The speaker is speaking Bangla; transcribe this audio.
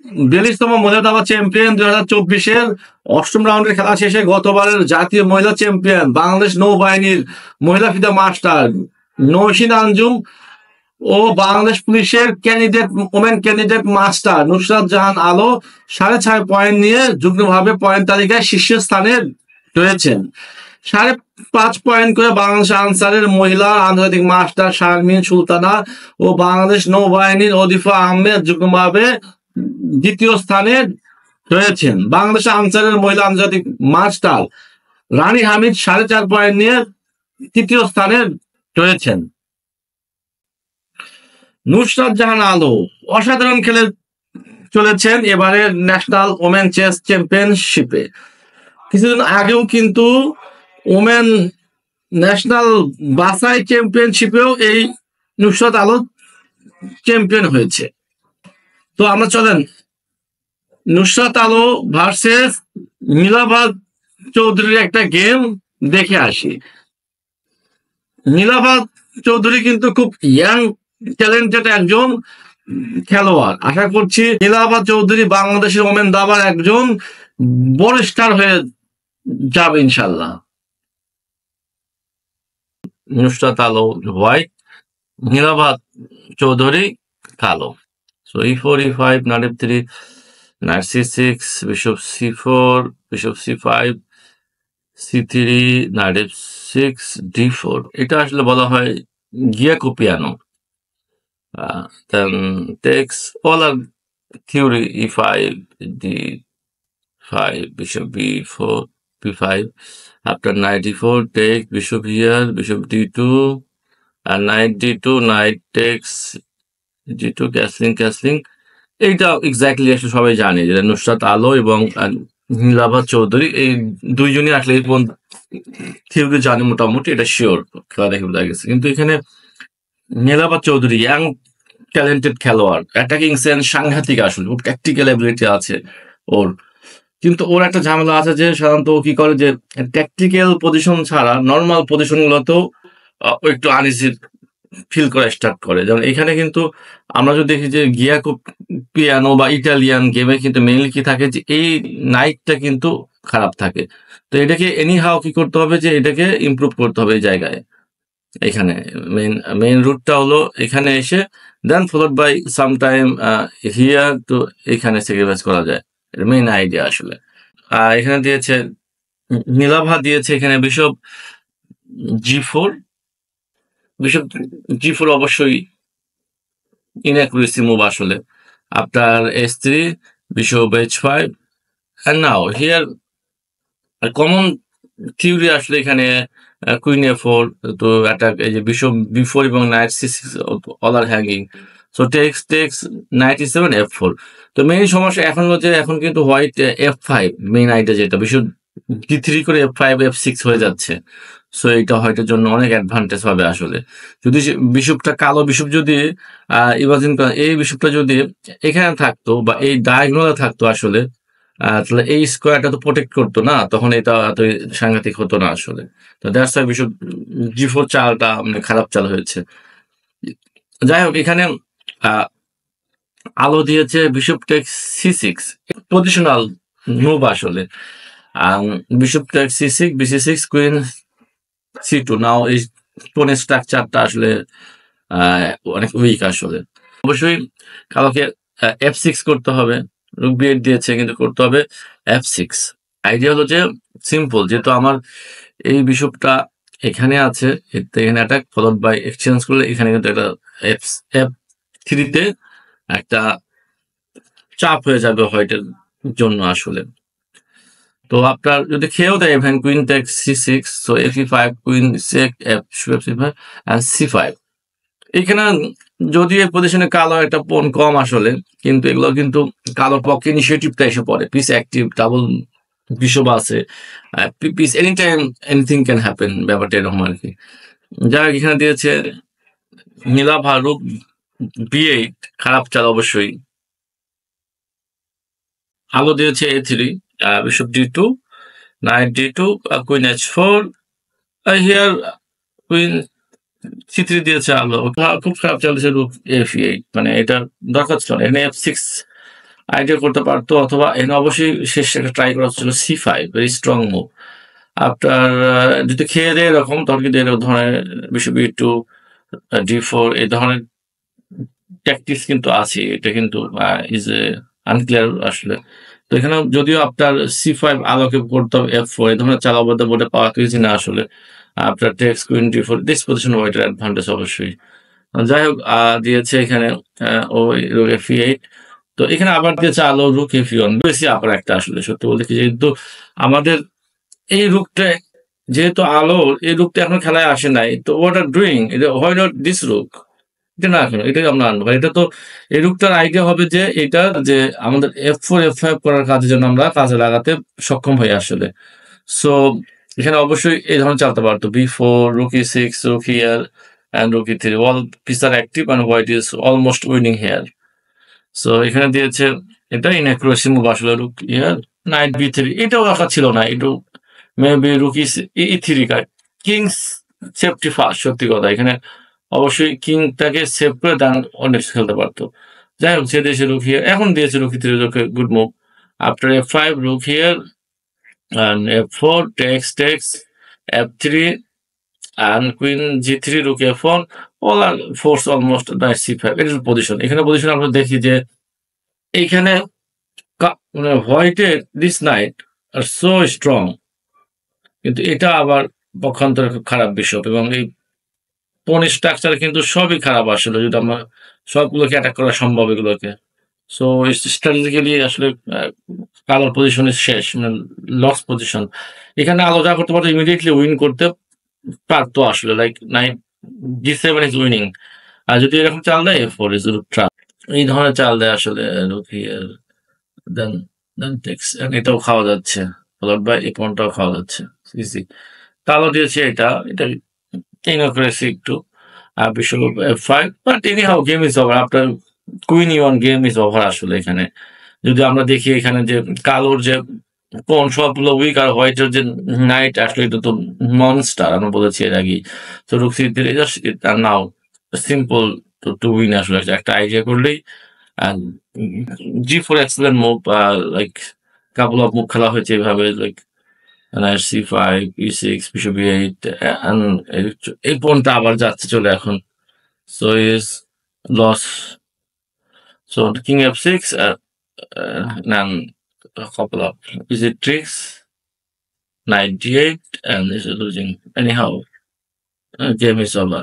42তম মহিলা দাবা চ্যাম্পিয়ন 2024-এর অষ্টম রাউন্ডের খেলা শেষে গতবারের জাতীয় মহিলা চ্যাম্পিয়ন বাংলাদেশ নৌবাহিনীর মহিলা ফিদা মাস্টার নৌশিন আঞ্জুম ও বাংলাদেশ পুলিশের women candidate master Nusrat Jahan আলো 6.5 পয়েন্ট নিয়ে যুগ্মভাবে পয়েন্ট তালিকায় শীর্ষস্থানে রয়েছেন। 5.5 পয়েন্ট করে বাংলাদেশ আনসারের মহিলা আন্তর্জাতিক মাস্টার শারমিন সুলতানা ও বাংলাদেশ নৌবাহিনীর অদিফা আহমেদ যুগ্মভাবে দ্বিতীয় স্থানে রয়েছেন। বাংলাদেশ আনসারের মহিলা আন্তর্জাতিক মাস্টার রানী হামিদ 4.5 পয়েন্ট নিয়ে তৃতীয় স্থানে রয়েছেন। নুসরাত জাহান আলো অসাধারণ খেলে চলেছেন এবারের ন্যাশনাল ওমেন চেস চ্যাম্পিয়নশিপে। কিছুদিন আগেও কিন্তু ওমেন ন্যাশনাল বাসাই চ্যাম্পিয়নশিপেও এই নুসরাত আলো চ্যাম্পিয়ন হয়েছে। তো আমরা চলেন নুসরাত আলো ভার্সেস নীলাভাত চৌধুরীর একটা গেম দেখে আসি। নীলাভাত চৌধুরী কিন্তু খুব ইয়াং ট্যালেন্টেড একজন খেলোয়াড়। আশা করছি নীলাভাত চৌধুরী বাংলাদেশের ওমেন দাবার একজন বড় স্টার হয়ে যাবে ইনশাল্লাহ। নুসরাত আলো হোয়াইট, নীলাভাত চৌধুরী কালো। So e4, e5, knight f3, knight c6, bishop c4, bishop c5, c3, knight f6, d4. এটা আসলে বলা হয় গিয়াকোপিয়ানো। Then takes polar theory e5, d5, bishop b4, b5. After knight d4, take bishop here, bishop d2, and knight d2, knight takes g2, castling. এইটা এক্স্যাক্টলি আসলে সবাই জানে যে নুসরাত আলো এবং নীলাভাত চৌধুরী এই দুইজনই আসলে থিওরি জানে মোটামুটি, এটা শিওর, খেলা দেখে বোঝা গেছে। কিন্তু এখানে নীলাভাত চৌধুরী ইয়াং ট্যালেন্টেড খেলোয়াড়, অ্যাটাকিং সেন্স সাংঘাতিক, আসলে ওর ট্যাকটিক্যাল অ্যাবিলিটি আছে ওর। কিন্তু ওর একটা ঝামেলা আছে যে সাধারণত ও কি করে যে ট্যাকটিক্যাল পজিশন ছাড়া নর্মাল পজিশনগুলোতেও একটু আনইজি ফিল করা স্টার্ট করে। যেমন এখানে কিন্তু আমরা যদি দেখি যে গিয়াকোপিয়ানো বা ইটালিয়ান গেমে কিন্তু মেইনলি কি থাকে যে এই নাইটটা কিন্তু খারাপ থাকে। তো এটাকে এনি হাও কি করতে হবে যে এটাকে ইমপ্রুভ করতে হবে এই জায়গায়। এখানে মেইন রুটটা হলো এখানে এসে then followed by sometime here, তো এখানে স্যাক্রিফাইস করা যায়, এটা মেইন আইডিয়া আসলে। এখানে দিয়েছে নীলাভা দিয়েছে এখানে বিশপ g4, বিশপ g4 অবশ্যই ইনঅ্যাকুরেসি মুভ আসলে। After s3, bishop h5, and now here common theory আসলে এখানে কুইন a4, তো অ্যাটাক এই যে বিশপ b4 এবং knight c6 all are hanging, so takes knight e7 f4। তো মেইন সমস্যা এখন হচ্ছে এখন কিন্তু হোয়াইট f5 মেইন আইডিয়া, যেটা বিশপ d3 করে f5 f6 হয়ে যাচ্ছে। সো এটা হয়টোর জন্য অনেক অ্যাডভান্টেজ হবে আসলে। যদি বিশপটা কালো বিশপ যদি ইমাজিন করেন এই বিশপটা যদি এখানে থাকতো বা এই ডায়াগোনালে থাকতো আসলে, তাহলে এই স্কোয়ারটা তো প্রোটেক্ট করতো না, তখন এটা এত সাংঘাতিক হতো না আসলে। তো দ্যাটস ওয়াই বিশপ g4 চালটা মানে খারাপ চাল হয়েছে। যাই হোক, এখানে আলো দিয়েছে bishop takes c6, positional move আসলে। Bishop takes c6, bc6, queen c2। Now এই টোনের স্ট্রাকচারটা আসলে অনেক উইক আসলে। অবশ্যই কালোকে f6 করতে হবে, রুক b8 দিয়েছে কিন্তু করতে হবে f6। আইডিয়া হলো যে সিম্পল, যেহেতু আমার এই বিশপটা এখানে আছে, এখানে অ্যাটাক ফলোড বাই এক্সচেঞ্জ করলে এখানে কিন্তু একটা f3-তে একটা চাপ হয়ে যাবে হোয়াইটের জন্য আসলে। তো আপনার যদি খেয়েও দেয় even queen takes c6, so f5, queen check f5 and c5। এখানে যদি এই পজিশনে কালো একটা পণ কম আসলে, কিন্তু এগুলো কিন্তু কালোর পক্ষে ইনিশিয়েটিভটা এসে পড়ে, পিস অ্যাক্টিভ, ডাবল বিশপ আছে, piece any time anything can happen, ব্যাপারটা এরকম আর কি। যাই হোক, এখানে দিয়েছে নীলাভা রুক b8, খারাপ চাল অবশ্যই। আলো দিয়েছে a3, bishop d2, night d2, queen h4, here queen c3 দিয়েছে আলো। খুব খারাপ চলেছে রুক f8, মানে এটা দরকার ছিল না, এখানে f6 আইডিয়া করতে পারতো, অথবা এখানে অবশ্যই শেষ একটা ট্রাই করা হচ্ছিল C5, ভেরি স্ট্রং মুভ। আপনার যদি খেয়ে দেয় এরকম, তখন কিন্তু এরকম ধরনের বিশপ E2, D4 এই ধরনের ট্যাকটিক্স কিন্তু আছে। এটা কিন্তু ইজ এ আনক্লিয়ার আসলে। তো এখানে যদিও আপনার C5 আলোকে করতে হবে F4, এই ধরনের চাল অবৈধ বোর্ডে পাওয়া তো ইজি না আসলে। আপনার takes queen D4, this position হোয়াইটের অ্যাডভান্টেজ অবশ্যই। যাই হোক, দিয়েছে এখানে ও রুক F8। তো এখানে আবার দিয়েছে আলো রুক F1, বেশি আবার একটা আসলে সত্যি বলতে কি, যেহেতু আমাদের এই রুকটা, যেহেতু আলো এই রুকটা এখন খেলায় আসে নাই, তো হোয়াট আর ডুইং, এটা হোয়াই নট দিস রুক, এটা না এখন এটাই আমরা আনবো। এটা তো এই রুকটার আইডিয়া হবে যে এটা যে আমাদের F4 F5 করার কাজের জন্য আমরা কাজে লাগাতে সক্ষম হই আসলে। সো এখানে অবশ্যই এই ধরনের চালতে পারতো B4, rook E6, rook here and rook E3, all pieces are active and white is almost winning here. So এখানে দিয়েছে এটা ইনঅ্যাকুরেসি মুভ আসলে, রুক ইয়ার নাইট B3, এটাও রাখা ছিল না, একটু মেবি রুক E3 কার্ড, কিংস সেফটি ফার্স্ট, সত্যি কথা এখানে অবশ্যই কিংটাকে সেভ করে দেন অনেক খেলতে পারতো। যাই হোক, সে দিয়েছে রুক হিয়ার, এখন দিয়েছে rook E3, good move. After F5, rook here and F4, takes F3 and queen G3, rook F1, all are forced almost knight C5. it is position, এখানে পজিশন আমরা দেখি যে এইখানে মানে হোয়াইটের this knight are so strong, কিন্তু এটা আবার পক্ষান্তরে খুব খারাপ বিশপ, এবং এই পন স্ট্রাকচার কিন্তু সবই খারাপ আসলে, যদি আমরা সবগুলোকে অ্যাটাক করা সম্ভব এগুলোকে। সো স্ট্র্যাটেজিক্যালি আসলে কালোর পজিশনে শেষ, মানে লস পজিশন। এখানে আলো যা করতে পারতো ইমিডিয়েটলি উইন করতে পারতো আসলে, like knight G7 is winning. আর যদি এরকম চাল দেয় F4 ইজ রুক ট্রাপ, এই ধরনের চাল দেয় আসলে রুক হিয়ার, দেন টেক্স, এটাও খাওয়া যাচ্ছে, ফলোড বাই এই পনটাও খাওয়া যাচ্ছে ইজি। কালো দিয়েছে এটা ইনঅ্যাকুরেসি একটু, bishop F5, but anyhow game is over, আপনার queen E1 game is over আসলে। এখানে যদি আমরা দেখি এখানে যে কালোর যে কোন সবগুলো উইক, আর হোয়াইটের যে নাইট আসলে এটা তো মনস্টার, আমরা বলেছি এর আগেই। তো রুক C3 now simple to win আসলে, একটা আইডিয়া করলেই। and G4 excellent move, like couple of move খেলা হয়েছে এভাবে, like knight C5, E6, bishop E8, and এই পনটা আবার যাচ্ছে চলে এখন, so is loss. So king F6, and a couple of easy tricks, knight D8, and is losing anyhow, game is over.